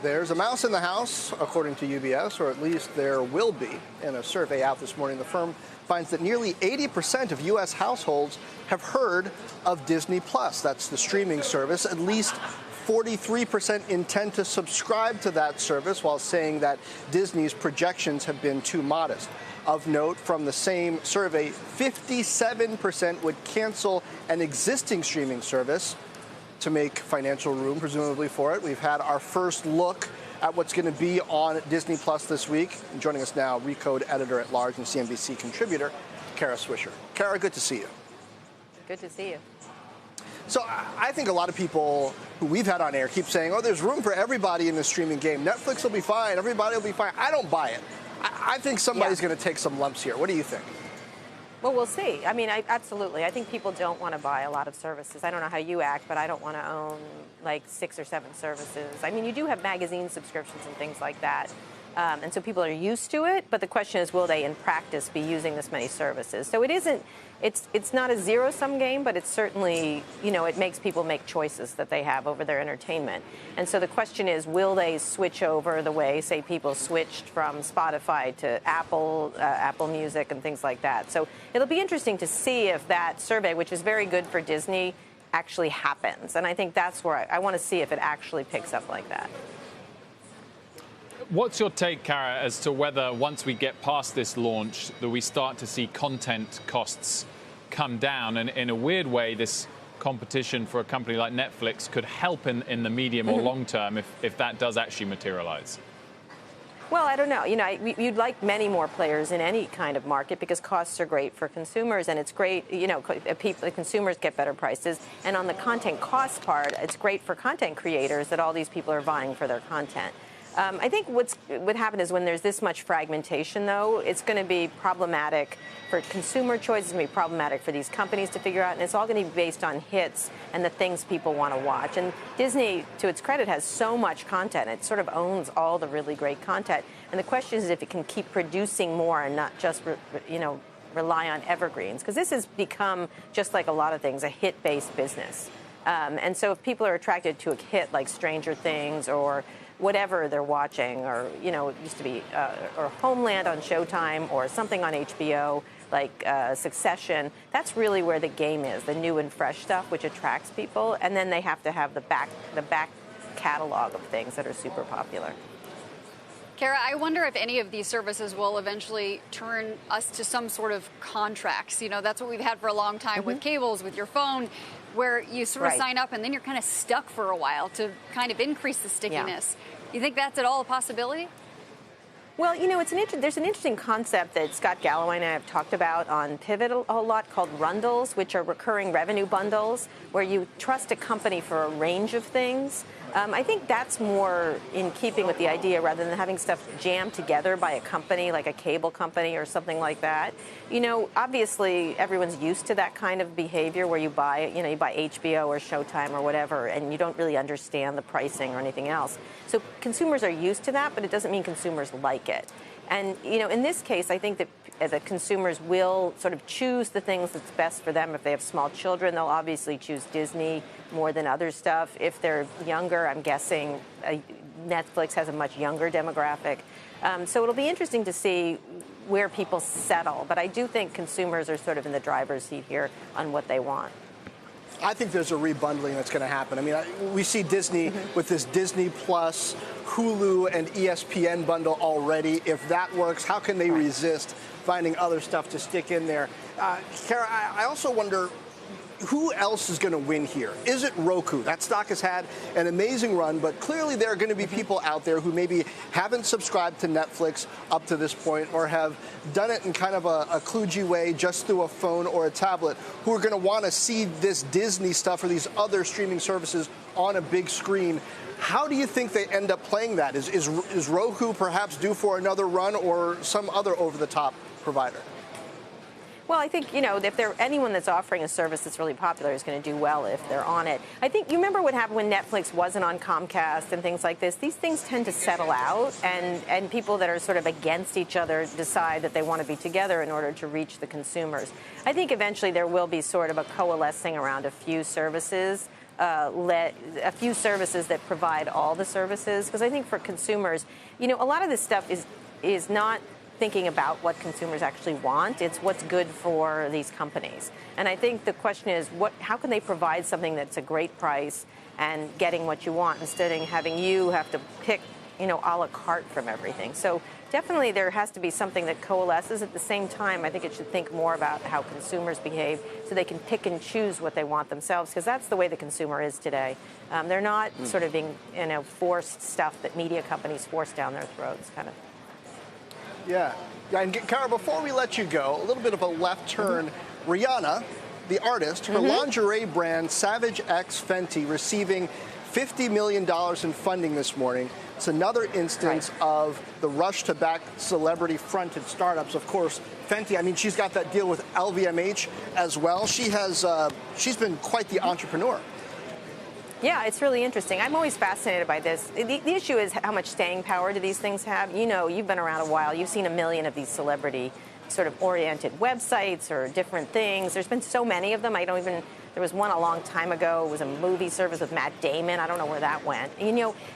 There's a mouse in the house, according to UBS, or at least there will be. In a survey out this morning, the firm finds that nearly 80% of U.S. households have heard of Disney+. That's the streaming service. At least 43% intend to subscribe to that service, while saying that Disney's projections have been too modest. Of note, from the same survey, 57% would cancel an existing streaming service to make financial room, presumably, for it. We've had our first look at what's going to be on Disney Plus this week. And joining us now, Recode editor-at-large and CNBC contributor, Kara Swisher. Kara, good to see you. Good to see you. So I think a lot of people who we've had on air keep saying, oh, there's room for everybody in the streaming game. Netflix will be fine. Everybody will be fine. I don't buy it. I think somebody's going to take some lumps here. What do you think? Well, we'll see. I mean, absolutely. I think people don't want to buy a lot of services. I don't know how you act, but I don't want to own like 6 or 7 services. I mean, you do have magazine subscriptions and things like that. And so people are used to it. But the question is, will they in practice be using this many services? So it's not a zero-sum game, but it's certainly, it makes people make choices that they have over their entertainment. And so the question is, will they switch over the way, say, people switched from Spotify to Apple Music and things like that? So it'll be interesting to see if that survey, which is very good for Disney, actually happens. And I think that's where I want to see if it actually picks up like that. What's your take, Kara, as to whether once we get past this launch that we start to see content costs come down? And in a weird way, this competition for a company like Netflix could help in the medium or long term if that does actually materialize. Well, I don't know. You'd like many more players in any kind of market because costs are great for consumers, and it's great, the consumers get better prices. And on the content cost part, it's great for content creators that all these people are vying for their content. I think what happen is when there's this much fragmentation, though, it's going to be problematic for consumer choice. It's going to be problematic for these companies to figure out, and it's all going to be based on hits and the things people want to watch. And Disney, to its credit, has so much content. It sort of owns all the really great content. And the question is if it can keep producing more and not just, rely on evergreens. Because this has become, just like a lot of things, a hit-based business. And so if people are attracted to a hit like Stranger Things or whatever they're watching, or, it used to be, or Homeland on Showtime, or something on HBO, like Succession, that's really where the game is, the new and fresh stuff, which attracts people. And then they have to have the back catalog of things that are super popular. Kara, I wonder if any of these services will eventually turn us to some sort of contracts. That's what we've had for a long time with cables, with your phone, where you sort of sign up and then you're kind of stuck for a while to kind of increase the stickiness. Yeah. You think that's at all a possibility? Well, there's an interesting concept that Scott Galloway and I have talked about on Pivot a lot called rundles, which are recurring revenue bundles, where you trust a company for a range of things. I think that's more in keeping with the idea rather than having stuff jammed together by a company like a cable company or something like that. Obviously everyone's used to that kind of behavior where you buy HBO or Showtime or whatever, and you don't really understand the pricing or anything else. So consumers are used to that, but it doesn't mean consumers like it. And, in this case, I think that the consumers will sort of choose the things that's best for them. If they have small children, they'll obviously choose Disney more than other stuff. If they're younger, I'm guessing Netflix has a much younger demographic. So it'll be interesting to see where people settle. But I do think consumers are sort of in the driver's seat here on what they want. I think there's a rebundling that's going to happen. I mean, we see Disney with this Disney Plus, Hulu, and ESPN bundle already. If that works, how can they resist finding other stuff to stick in there? Kara, I also wonder, who else is going to win here? Is it Roku? That stock has had an amazing run, but clearly there are going to be people out there who maybe haven't subscribed to Netflix up to this point or have done it in kind of a kludgy way just through a phone or a tablet, who are going to want to see this Disney stuff or these other streaming services on a big screen. How do you think they end up playing that? Is Roku perhaps due for another run, or some other over-the-top provider? Well, I think, if anyone that's offering a service that's really popular is going to do well if they're on it. I think you remember what happened when Netflix wasn't on Comcast and things like this. These things tend to settle out, and people that are sort of against each other decide that they want to be together in order to reach the consumers. I think eventually there will be sort of a coalescing around a few services. a few services that provide all the services, because I think for consumers, a lot of this stuff is not thinking about what consumers actually want. It's what's good for these companies. And I think the question is, how can they provide something that's a great price and getting what you want instead of having you have to pick, a la carte from everything. So definitely there has to be something that coalesces. At the same time, I think it should think more about how consumers behave so they can pick and choose what they want themselves, because that's the way the consumer is today. They're not sort of being, forced stuff that media companies force down their throats, kind of. Yeah. And Kara, before we let you go, a little bit of a left turn. Rihanna, the artist, her lingerie brand Savage X Fenty receiving $50 million in funding this morning. It's another instance of the rush to back celebrity-fronted startups. Of course, Fenty, I mean, she's got that deal with LVMH as well. She's been quite the entrepreneur. Yeah, it's really interesting. I'm always fascinated by this. The issue is how much staying power do these things have? You've been around a while. You've seen a million of these celebrity sort of oriented websites or different things. There's been so many of them. There was one a long time ago. It was a movie service with Matt Damon. I don't know where that went.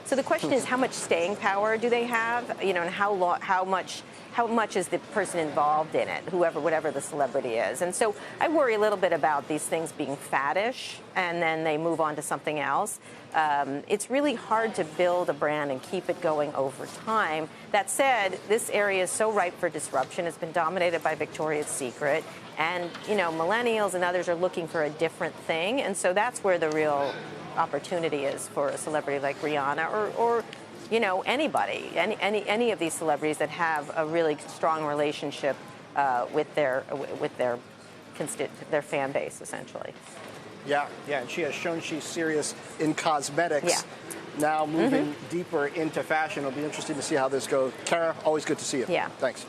So the question is, how much staying power do they have? And how much is the person involved in it, whatever the celebrity is? And so I worry a little bit about these things being faddish and then they move on to something else. It's really hard to build a brand and keep it going over time. That said, this area is so ripe for disruption. It's been dominated by Victoria's Secret. And, millennials and others are looking for a different thing. And so that's where the real opportunity is for a celebrity like Rihanna or anybody, any of these celebrities that have a really strong relationship with their fan base, essentially. Yeah, and she has shown she's serious in cosmetics. Yeah. Now moving deeper into fashion. It'll be interesting to see how this goes. Kara, always good to see you. Yeah. Thanks.